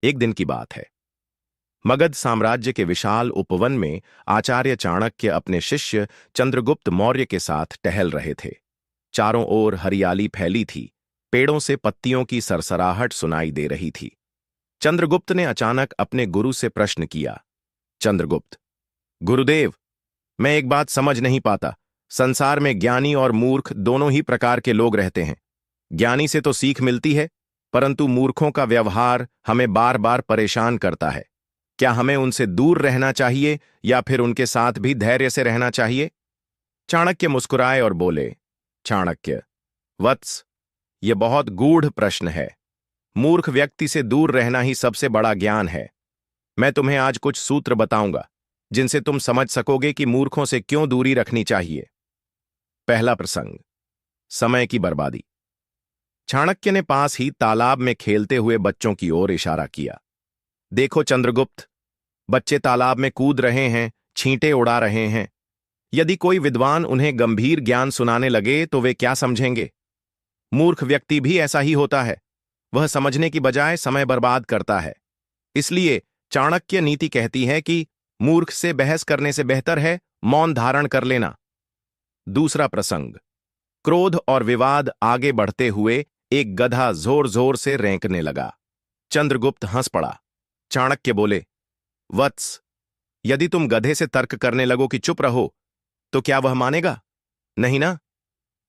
एक दिन की बात है। मगध साम्राज्य के विशाल उपवन में आचार्य चाणक्य अपने शिष्य चंद्रगुप्त मौर्य के साथ टहल रहे थे। चारों ओर हरियाली फैली थी, पेड़ों से पत्तियों की सरसराहट सुनाई दे रही थी। चंद्रगुप्त ने अचानक अपने गुरु से प्रश्न किया। चंद्रगुप्त, गुरुदेव, मैं एक बात समझ नहीं पाता। संसार में ज्ञानी और मूर्ख दोनों ही प्रकार के लोग रहते हैं। ज्ञानी से तो सीख मिलती है, परंतु मूर्खों का व्यवहार हमें बार बार परेशान करता है। क्या हमें उनसे दूर रहना चाहिए या फिर उनके साथ भी धैर्य से रहना चाहिए? चाणक्य मुस्कुराए और बोले, चाणक्य वत्स, यह बहुत गूढ़ प्रश्न है। मूर्ख व्यक्ति से दूर रहना ही सबसे बड़ा ज्ञान है। मैं तुम्हें आज कुछ सूत्र बताऊंगा जिनसे तुम समझ सकोगे कि मूर्खों से क्यों दूरी रखनी चाहिए। पहला प्रसंग, समय की बर्बादी। चाणक्य ने पास ही तालाब में खेलते हुए बच्चों की ओर इशारा किया। देखो चंद्रगुप्त, बच्चे तालाब में कूद रहे हैं, छींटे उड़ा रहे हैं। यदि कोई विद्वान उन्हें गंभीर ज्ञान सुनाने लगे तो वे क्या समझेंगे? मूर्ख व्यक्ति भी ऐसा ही होता है। वह समझने की बजाय समय बर्बाद करता है। इसलिए चाणक्य नीति कहती है कि मूर्ख से बहस करने से बेहतर है मौन धारण कर लेना। दूसरा प्रसंग, क्रोध और विवाद आगे बढ़ते हुए एक गधा जोर जोर से रेंकने लगा। चंद्रगुप्त हंस पड़ा। चाणक्य बोले, वत्स, यदि तुम गधे से तर्क करने लगो कि चुप रहो, तो क्या वह मानेगा? नहीं ना।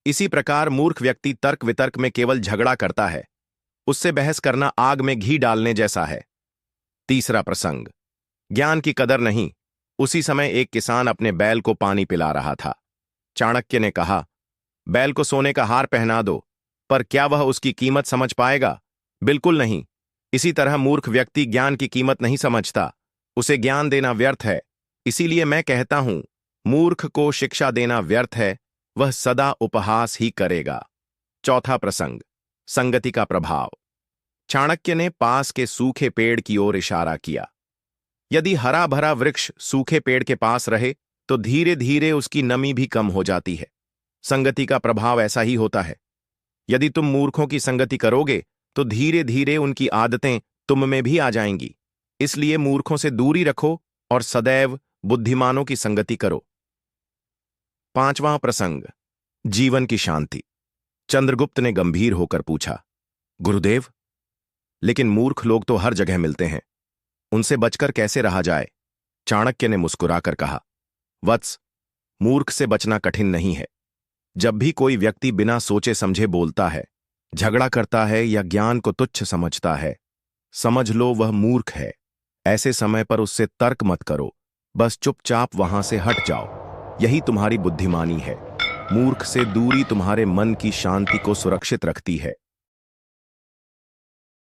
इसी प्रकार मूर्ख व्यक्ति तर्क वितर्क में केवल झगड़ा करता है। उससे बहस करना आग में घी डालने जैसा है। तीसरा प्रसंग, ज्ञान की कदर नहीं। उसी समय एक किसान अपने बैल को पानी पिला रहा था। चाणक्य ने कहा, बैल को सोने का हार पहना दो, पर क्या वह उसकी कीमत समझ पाएगा? बिल्कुल नहीं। इसी तरह मूर्ख व्यक्ति ज्ञान की कीमत नहीं समझता। उसे ज्ञान देना व्यर्थ है। इसीलिए मैं कहता हूं, मूर्ख को शिक्षा देना व्यर्थ है, वह सदा उपहास ही करेगा। चौथा प्रसंग, संगति का प्रभाव। चाणक्य ने पास के सूखे पेड़ की ओर इशारा किया। यदि हरा भरा वृक्ष सूखे पेड़ के पास रहे तो धीरे धीरे उसकी नमी भी कम हो जाती है। संगति का प्रभाव ऐसा ही होता है। यदि तुम मूर्खों की संगति करोगे तो धीरे धीरे उनकी आदतें तुम में भी आ जाएंगी। इसलिए मूर्खों से दूरी रखो और सदैव बुद्धिमानों की संगति करो। पांचवां प्रसंग, जीवन की शांति। चंद्रगुप्त ने गंभीर होकर पूछा, गुरुदेव, लेकिन मूर्ख लोग तो हर जगह मिलते हैं, उनसे बचकर कैसे रहा जाए? चाणक्य ने मुस्कुराकर कहा, वत्स, मूर्ख से बचना कठिन नहीं है। जब भी कोई व्यक्ति बिना सोचे समझे बोलता है, झगड़ा करता है या ज्ञान को तुच्छ समझता है, समझ लो वह मूर्ख है। ऐसे समय पर उससे तर्क मत करो, बस चुपचाप वहां से हट जाओ। यही तुम्हारी बुद्धिमानी है। मूर्ख से दूरी तुम्हारे मन की शांति को सुरक्षित रखती है।